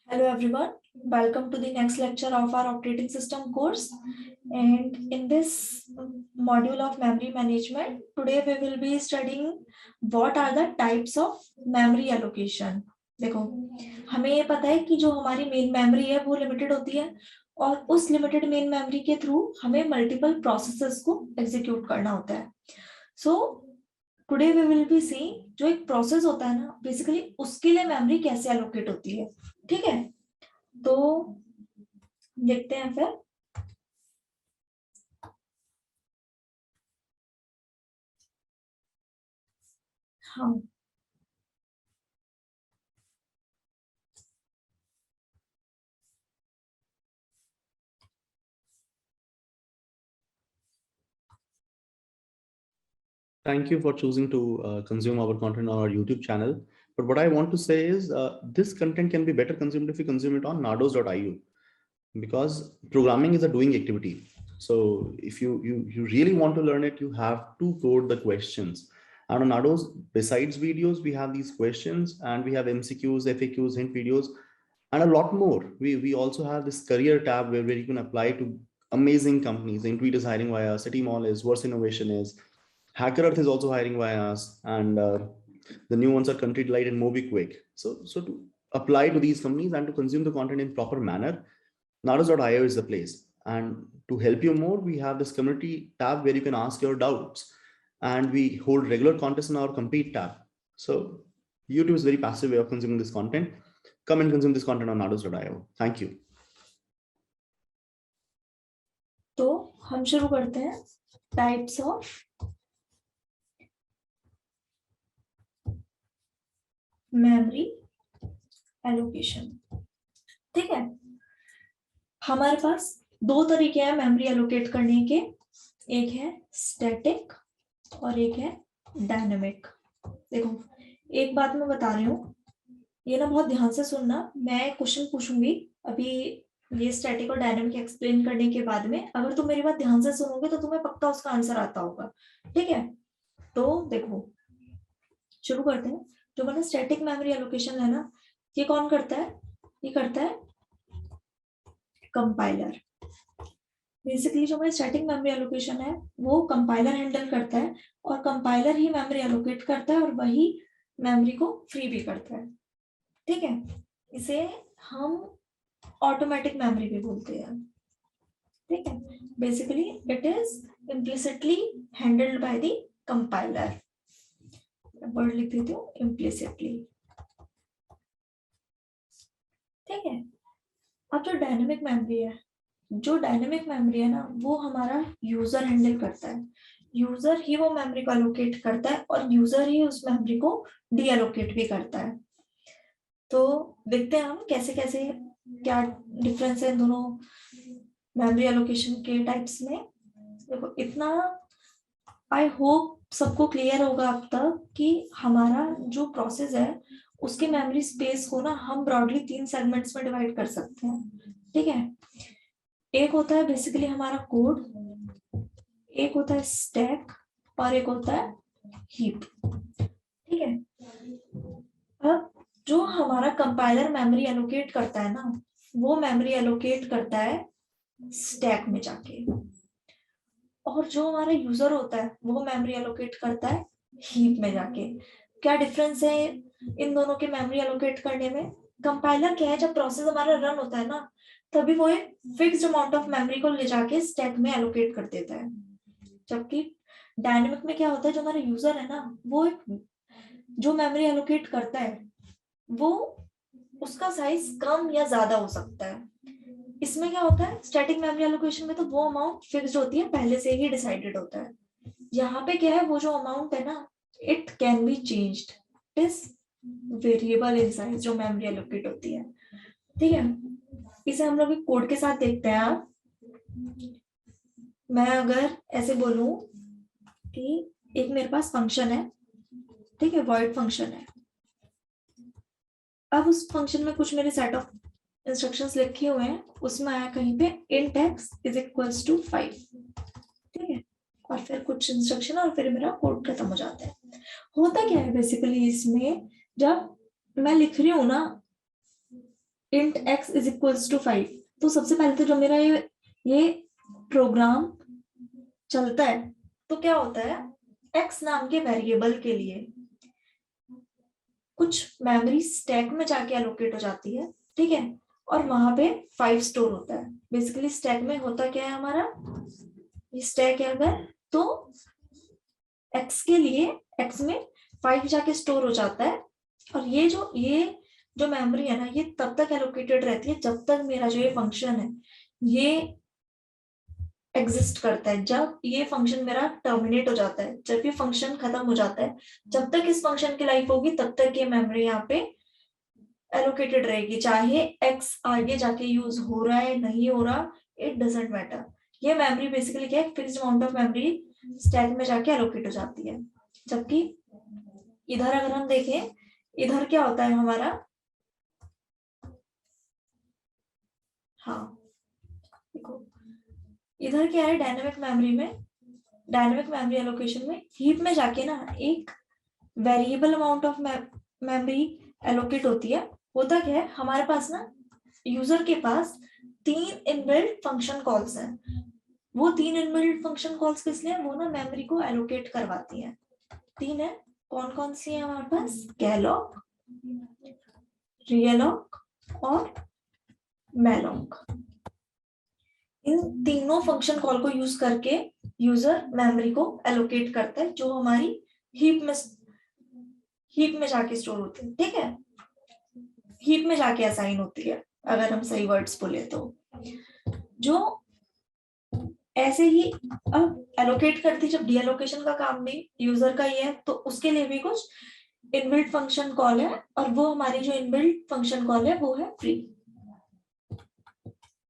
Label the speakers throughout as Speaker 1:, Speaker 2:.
Speaker 1: Hello everyone, welcome to the next lecture of our operating system course. And in this module of memory management, today we will be studying what are the types of memory allocation. देखो, हमें ये पता है कि जो हमारी main memory है वो लिमिटेड होती है और उस लिमिटेड मेन मेमोरी के थ्रू हमें मल्टीपल प्रोसेसेस को एग्जीक्यूट करना होता है. So today we will be see जो एक प्रोसेस होता है ना, बेसिकली उसके लिए मेमोरी कैसे एलोकेट होती है. ठीक है, तो देखते हैं फिर. हाँ,
Speaker 2: Thank you for choosing to consume our content on our YouTube channel. But what I want to say is this content can be better consumed if you consume it on nardos.io, because programming is a doing activity. So if you really want to learn it, you have to code the questions. And on Nardos, besides videos, we have these questions and we have MCQs, FAQs, hint videos, and a lot more. We also have this career tab where you can apply to amazing companies. Intuit is hiring via us, City Mall is, Verse Innovation is, Hacker Earth is also hiring via us, and the new ones are Country Delight and MobiQuick. So to apply to these companies and to consume the content in proper manner, Nardos.io is the place. And to help you more, we have this community tab where you can ask your doubts, and we hold regular contests in our compete tab. So YouTube is a very passive way of consuming this content. Come and consume this content on Nardos.io. Thank you.
Speaker 1: तो हम शुरू करते हैं types of memory allocation. ठीक है, हमारे पास दो तरीके हैं मेमोरी एलोकेट करने के. एक है स्टैटिक और एक है डायनेमिक. देखो, एक बात मैं बता रही हूँ, ये ना बहुत ध्यान से सुनना. मैं क्वेश्चन पूछूंगी अभी ये स्टैटिक और डायनेमिक एक्सप्लेन करने के बाद में. अगर तुम मेरी बात ध्यान से सुनोगे तो तुम्हें पक्का उसका आंसर आता होगा. ठीक है, तो देखो शुरू करते हैं. जो मैंने स्टैटिक मेमोरी एलोकेशन है ना, ये कौन करता है? ये करता है कंपाइलर. बेसिकली जो मेरी स्टैटिक मेमोरी एलोकेशन है वो कंपाइलर हैंडल करता है, और कंपाइलर ही मेमोरी एलोकेट करता है और वही मेमोरी को फ्री भी करता है. ठीक है, इसे हम ऑटोमेटिक मेमोरी भी बोलते हैं. ठीक है, basically it is implicitly handled by the compiler. Word लिख देती हूँ, इम्प्लिसिटली. ठीक है, अब जो डायनेमिक मेमोरी है ना, वो हमारा यूजर हैंडल करता है. यूजर ही वो मेमोरी को एलोकेट करता है और यूजर ही उस मेमोरी को डी एलोकेट भी करता है. तो देखते हैं हम कैसे कैसे क्या डिफरेंस है इन दोनों मेमोरी एलोकेशन के टाइप्स में. देखो, इतना आई होप सबको क्लियर होगा अब तक कि हमारा जो प्रोसेस है उसके मेमोरी स्पेस को ना हम ब्रॉडली 3 सेगमेंट्स में डिवाइड कर सकते हैं. ठीक है, एक होता है बेसिकली हमारा कोड, एक होता है स्टैक और एक होता है हीप. ठीक है, अब जो हमारा कंपाइलर मेमोरी एलोकेट करता है ना, वो मेमोरी एलोकेट करता है स्टैक में जाके, और जो हमारा यूजर होता है वो मेमोरी एलोकेट करता है हीप में जाके. क्या डिफरेंस है इन दोनों के मेमोरी एलोकेट करने में? कंपाइलर क्या है, जब प्रोसेस हमारा रन होता है ना, तभी वो एक फिक्स्ड अमाउंट ऑफ मेमोरी को ले जाके स्टैक में एलोकेट कर देता है. जबकि डायनेमिक में क्या होता है, जो हमारा यूजर है ना, वो एक जो मेमोरी एलोकेट करता है वो उसका साइज कम या ज्यादा हो सकता है. इसमें क्या होता है, स्टैटिक मेमोरी एलोकेशन में तो वो अमाउंट फिक्स्ड होती है, पहले से ही डिसाइडेड होता है. यहाँ पे क्या है, वो जो अमाउंट है ना, it can be changed. It is variable in size जो मेमोरी एलोकेट होती है. ठीक है, इसे हम लोग कोड के साथ देखते हैं. आप, मैं अगर ऐसे बोलूं कि एक मेरे पास फंक्शन है, ठीक है, वॉइड फंक्शन है. अब उस फंक्शन में कुछ मेरे सेट ऑफ इंस्ट्रक्शंस लिखे हुए हैं. उसमें आया कहीं पे int x is equals to 5. ठीक है, और फिर कुछ इंस्ट्रक्शन और फिर मेरा कोड खत्म हो जाता है. होता क्या है बेसिकली इसमें, जब मैं लिख रही हूँ ना int x is equals to 5। तो सबसे पहले तो जब मेरा ये प्रोग्राम चलता है तो क्या होता है, x नाम के वेरिएबल के लिए कुछ मेमोरी स्टैक में जाके एलोकेट हो जाती है, ठीक है, और वहां पे 5 स्टोर होता है। बेसिकली स्टैक में होता क्या है हमारा, ये स्टैक है अगर, तो x के लिए x में 5 जाके स्टोर हो जाता है, और ये जो मेमोरी है ना, ये तब तक एलोकेटेड रहती है जब तक मेरा जो ये फंक्शन है ये एग्जिस्ट करता है। जब ये फंक्शन मेरा टर्मिनेट हो जाता है, जब ये फंक्शन खत्म हो जाता है, जब तक इस फंक्शन की लाइफ होगी तब तक ये मेमोरी यहाँ पे एलोकेटेड रहेगी, चाहे x आगे जाके यूज हो रहा है नहीं हो रहा, इट डजेंट मैटर। ये मेमोरी बेसिकली क्या है, fixed amount of memory stack में जाके एलोकेट हो जाती है। जबकि इधर अगर हम देखें, इधर क्या होता है हमारा, हाँ देखो इधर क्या है, डायनेमिक मेमोरी एलोकेशन में हीप में जाके ना एक variable amount of memory allocate होती है। होता क्या है, हमारे पास ना यूजर के पास 3 इनबिल्ट फंक्शन कॉल्स हैं। वो 3 इनबिल्ट फंक्शन कॉल्स किस लिए, वो ना मेमोरी को एलोकेट करवाती हैं। 3 है, कौन कौन सी है हमारे पास, कैलॉग, रियलॉग और मैलॉग। इन तीनों फंक्शन कॉल को यूज करके यूजर मेमोरी को एलोकेट करता है, जो हमारी हीप में जाके स्टोर होती है, ठीक है, हीप में जाके असाइन होती है अगर हम सही वर्ड्स बोले तो। जो ऐसे ही अब एलोकेट करती, जब डीएलोकेशन का काम भी यूजर का ही है, तो उसके लिए भी कुछ इनबिल्ट फंक्शन कॉल है, और वो हमारी जो इनबिल्ट फंक्शन कॉल है वो है फ्री,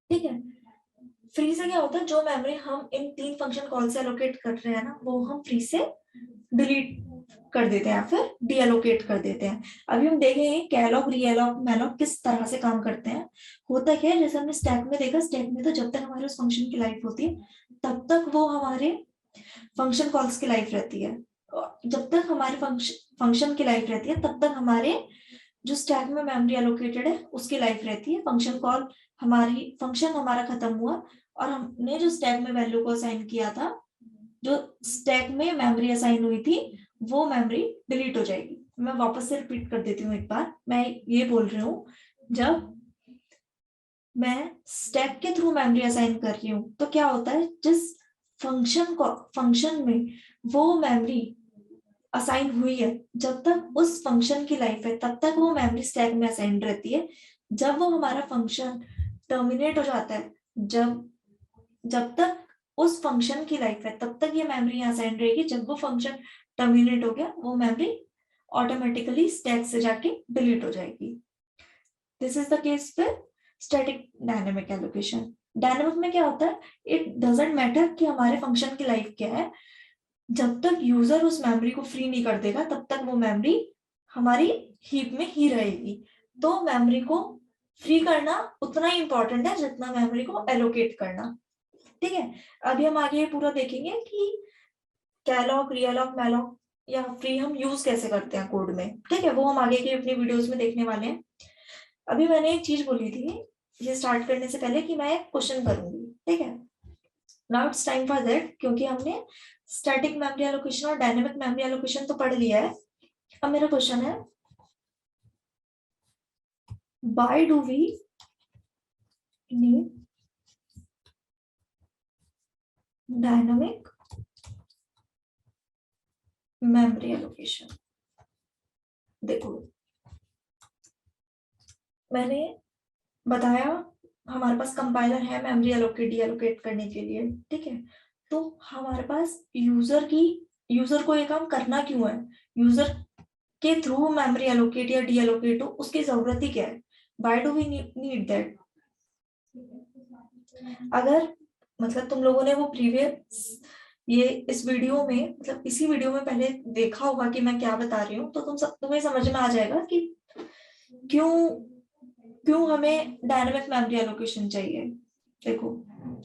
Speaker 1: ठीक है। फ्री से क्या होता है, जो मेमोरी हम इन 3 फंक्शन कॉल से एलोकेट कर रहे हैं ना, वो हम फ्री से डिलीट कर देते हैं, फिर डीएलोकेट कर देते हैं। अभी हम देखेंगे कैलॉग, रियलॉग, मैलॉग किस तरह से काम करते हैं। होता क्या है, जैसे हमने स्टैक में देखा, स्टैक में तो जब तक हमारे उस फंक्शन की लाइफ होती है तब तक वो हमारे फंक्शन कॉल्स की लाइफ रहती है। जब तक हमारे फंक्शन की लाइफ रहती है तब तक हमारे जो स्टैक में मेमोरी एलोकेटेड है उसकी लाइफ रहती है। फंक्शन हमारा खत्म हुआ और हमने जो स्टैक में वैल्यू को असाइन किया था, जो स्टैक में मेमोरी असाइन हुई थी, वो मेमोरी डिलीट हो जाएगी। मैं वापस से रिपीट कर देती हूँ एक बार, मैं ये बोल रही हूँ, जब मैं स्टैक के थ्रू मेमोरी असाइन कर रही हूँ तो क्या होता है, जिस फंक्शन में वो मेमोरी असाइन हुई है, जब तक उस फंक्शन की लाइफ है तब तक वो मेमोरी स्टैक में असाइन रहती है। जब वो हमारा फंक्शन टर्मिनेट हो जाता है, जब तक उस फंक्शन की लाइफ है तब तक ये मेमोरी यहाँ असाइन रहेगी। जब वो फंक्शन टर्मिनेट हो गया, वो मेमोरी ऑटोमेटिकली स्टैक से जाके डिलीट हो जाएगी। This is the case with static dynamic allocation. Dynamic में क्या होता है, इट डजंट मैटर कि हमारे फंक्शन की लाइफ क्या है, जब तक यूजर उस मेमोरी को फ्री नहीं कर देगा तब तक वो मेमोरी हमारी हीप में ही रहेगी। तो मेमोरी को फ्री करना उतना ही इंपॉर्टेंट है जितना मेमोरी को एलोकेट करना, ठीक है। अभी हम आगे पूरा देखेंगे कि कैलॉग, रियलॉग, मैलॉग या फ्री हम यूज कैसे करते हैं कोड में, ठीक है, वो हम आगे की अपनी वीडियोस में देखने वाले हैं। अभी मैंने एक चीज बोली थी ये स्टार्ट करने से पहले कि मैं एक क्वेश्चन करूंगी, ठीक है। Now it's time for that, क्योंकि हमने स्टैटिक मेमोरी एलोकेशन और डायनेमिक मेमोरी एलोकेशन तो पढ़ लिया है। अब मेरा क्वेश्चन है, why do we need dynamic memory allocation? देखो मैंने बताया हमारे पास कंपाइलर है मेमोरी एलोकेट डीएलोकेट करने के लिए, ठीक है। तो हमारे पास यूजर को ये काम करना क्यों है, यूजर के थ्रू मेमोरी एलोकेट या डीएलोकेट हो उसकी जरूरत ही क्या है, why do we need that. अगर मतलब तुम लोगों ने वो प्रीवियस इस वीडियो में मतलब इसी वीडियो में पहले देखा होगा कि मैं क्या बता रही हूँ, तो तुम्हें समझ में आ जाएगा कि क्यों हमें डायनेमिक मेमोरी एलोकेशन चाहिए। देखो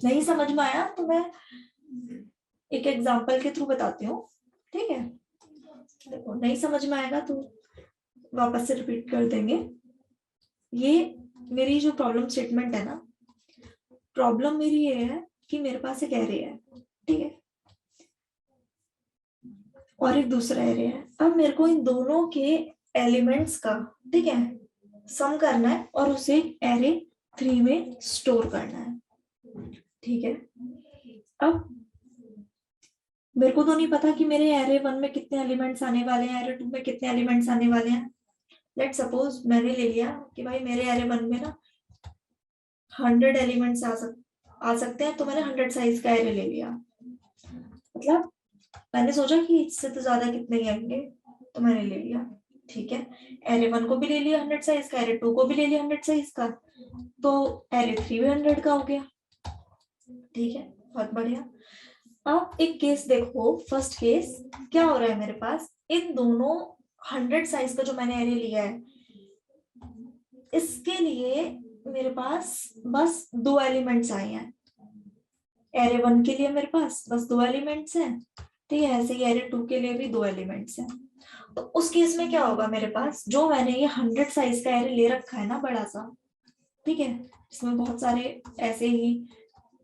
Speaker 1: नहीं समझ में आया तो मैं एक एग्जांपल के थ्रू बताती हूँ, ठीक है। देखो नहीं समझ में आएगा तो वापस से रिपीट कर देंगे। ये मेरी जो प्रॉब्लम स्टेटमेंट है ना, प्रॉब्लम मेरी ये है कि मेरे पास एक एरे है, ठीक है, और एक दूसरा एरे है। अब मेरे को इन दोनों के एलिमेंट्स का, ठीक है, सम करना है और उसे एरे 3 में स्टोर करना है, ठीक है। अब मेरे को तो नहीं पता कि मेरे एरे 1 में कितने एलिमेंट्स आने वाले हैं, एरे 2 में कितने एलिमेंट्स आने वाले हैं। लेट सपोज मैंने ले लिया कि भाई मेरे एरे 1 में ना 100 एलिमेंट्स आ सकते हैं, तो मैंने 100 साइज का एरे ले लिया। मतलब मैंने सोचा कि इससे तो ज्यादा कितने ही आएंगे, तो मैंने ले लिया, ठीक है। एरे 1 को भी ले लिया 100 साइज का, एरे 2 को भी ले लिया 100 साइज का, तो एरे 3 भी 100 का हो गया, ठीक है, बहुत बढ़िया। अब एक केस देखो, फर्स्ट केस क्या हो रहा है मेरे पास, इन दोनों 100 साइज का जो मैंने एरे लिया है, इसके लिए मेरे पास बस 2 एलिमेंट्स आए हैं। एरे 1 के लिए मेरे पास बस 2 एलिमेंट्स हैं, ठीक है। ऐसे ही एरे 2 के लिए भी 2 एलिमेंट्स हैं। तो उस केस में क्या होगा, मेरे पास जो मैंने ये 100 साइज का एरे ले रखा है ना, बड़ा सा, ठीक है, इसमें बहुत सारे ऐसे ही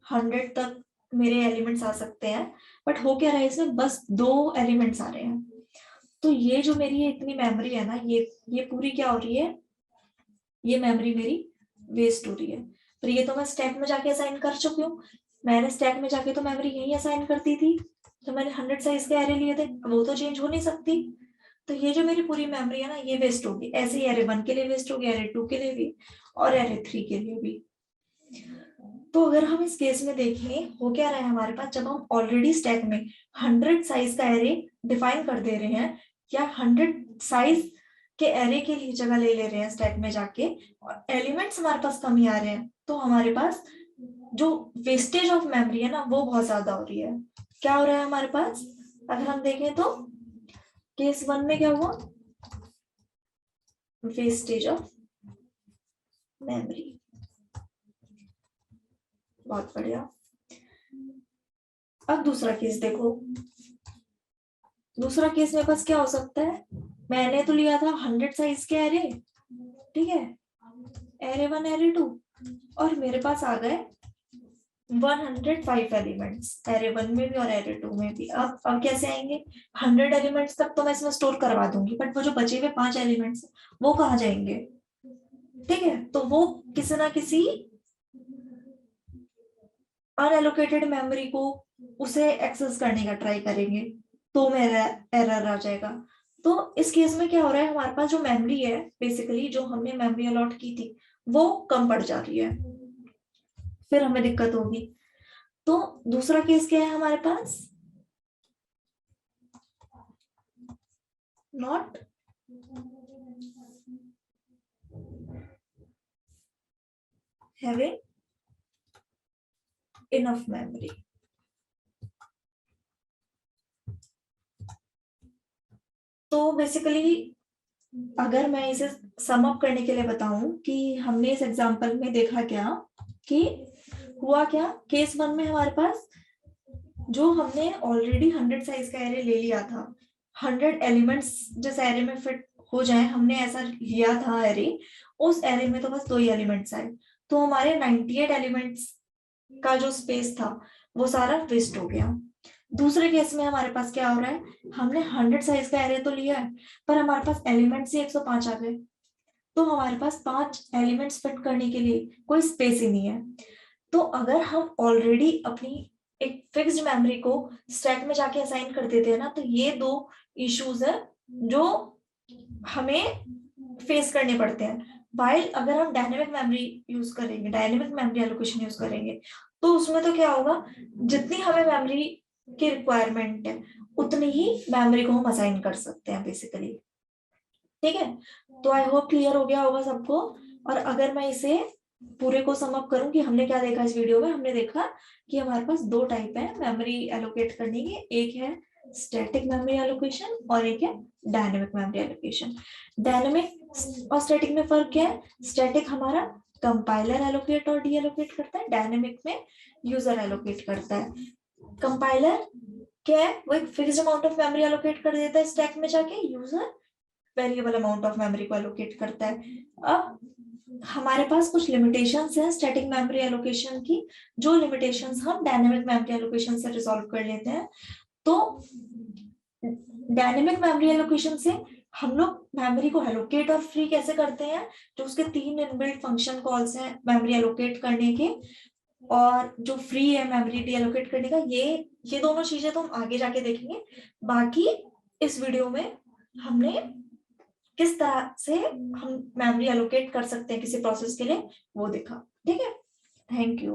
Speaker 1: 100 तक मेरे एलिमेंट्स आ सकते हैं, बट हो क्या रहा है, इसमें बस 2 एलिमेंट्स आ रहे हैं। तो ये जो मेरी ये इतनी मेमोरी है ना, ये पूरी क्या हो रही है, ये मेमोरी मेरी वेस्ट हो रही है। पर ये तो मैं स्टैक में जाके असाइन कर चुकी हूँ। मैंने स्टैक में जाके तो मेमोरी यही असाइन करती थी, तो मैंने 100 साइज के एरे लिए थे, वो तो चेंज हो नहीं सकती। तो ये जो मेरी पूरी मेमोरी है ना, ये वेस्ट होगी। ऐसे ही एरे 1 के लिए वेस्ट होगी, एरे 2 के लिए भी, और एरे 3 के लिए भी। तो अगर हम इस केस में देखें, हो क्या रहा है हमारे पास, जब हम ऑलरेडी स्टैक में 100 साइज का एरे डिफाइन कर दे रहे हैं, या 100 साइज के एरे के लिए जगह ले रहे हैं स्टैक में जाके, और एलिमेंट्स हमारे पास कम ही आ रहे हैं, तो हमारे पास जो वेस्टेज ऑफ मेमोरी है ना, वो बहुत ज्यादा हो रही है। क्या हो रहा है हमारे पास, अगर हम देखें तो केस 1 में क्या हुआ, वेस्टेज ऑफ मेमोरी, बहुत बढ़िया। अब दूसरा केस देखो, दूसरा केस मेरे पास क्या हो सकता है, मैंने तो लिया था 100 साइज के एरे, ठीक है, एरे 1 एरे 2, और मेरे पास आ गए 105 एलिमेंट्स, एरे 1 में भी और एरे 2 में भी। अब कैसे आएंगे, 100 एलिमेंट्स तक तो मैं इसमें स्टोर करवा दूंगी, बट वो जो बचे हुए 5 एलिमेंट्स वो कहाँ जाएंगे, ठीक है। तो वो किसी ना किसी अनएलोकेटेड मेमोरी को उसे एक्सेस करने का ट्राई करेंगे, तो मेरा एरर आ जाएगा। तो इस केस में क्या हो रहा है, हमारे पास जो मेमोरी है, बेसिकली जो हमने मेमोरी अलॉट की थी, वो कम पड़ जा रही है, फिर हमें दिक्कत होगी। तो दूसरा केस क्या है हमारे पास, नॉट हैविंग इनफ मेमोरी। तो बेसिकली अगर मैं इसे सम अप करने के लिए बताऊं कि हमने इस एग्जांपल में देखा क्या, कि हुआ क्या, केस 1 में हमारे पास जो हमने ऑलरेडी 100 साइज का एरे ले लिया था, 100 एलिमेंट्स जिस एरे में फिट हो जाए, हमने ऐसा लिया था एरे, उस एरे में तो बस 2 ही एलिमेंट्स आए, तो हमारे 98 एलिमेंट्स का जो स्पेस था वो सारा वेस्ट हो गया। दूसरे केस में हमारे पास क्या हो रहा है, हमने 100 साइज का एरे तो लिया है, पर हमारे पास एलिमेंट्स ही 105 आ गए, तो हमारे पास 5 एलिमेंट्स फिट करने के लिए कोई स्पेस ही नहीं है। तो अगर हम ऑलरेडी अपनी एक फिक्स्ड मेमोरी को स्टैक में जाके असाइन कर देते हैं ना, तो ये 2 इश्यूज है जो हमें फेस करने पड़ते हैं। वाइल अगर हम डायनेमिक मेमोरी यूज करेंगे, डायनेमिक मेमोरी एलोकेशन यूज करेंगे, तो उसमें तो क्या होगा, जितनी हमें मेमोरी की रिक्वायरमेंट है उतनी ही मेमोरी को हम असाइन कर सकते हैं बेसिकली, ठीक है। तो आई होप क्लियर हो गया होगा सबको। और अगर मैं इसे पूरे को सम अप करूं कि हमने क्या देखा इस वीडियो में, हमने देखा कि हमारे पास 2 टाइप है मेमोरी एलोकेट करने की, एक है स्टैटिक मेमोरी एलोकेशन और एक है डायनेमिक मेमोरी एलोकेशन। डायनेमिक और स्टैटिक में फर्क क्या है, स्टैटिक हमारा कंपाइलर एलोकेट और डी एलोकेट करता है, डायनेमिक में यूजर एलोकेट करता है। कंपाइलर क्या है, वो एक fixed amount of memory allocate कर देता है स्टैक में जाके, user variable amount of memory को एलोकेट करता है। अब हमारे पास कुछ लिमिटेशंस हैं स्टैटिक मेमोरी एलोकेशन की, जो लिमिटेशंस हम डायनेमिक मेमोरी एलोकेशन से रिजॉल्व कर लेते हैं। तो डायनेमिक मेमोरी एलोकेशन से हम लोग मेमोरी को एलोकेट और फ्री कैसे करते हैं, जो उसके 3 इनबिल्ट फंक्शन कॉल्स हैं मेमोरी एलोकेट करने के, और जो फ्री है मेमोरी डी एलोकेट करने का, ये दोनों चीजें तो हम आगे जाके देखेंगे। बाकी इस वीडियो में हमने किस तरह से हम मेमोरी एलोकेट कर सकते हैं किसी प्रोसेस के लिए वो देखा। ठीक है, थैंक यू।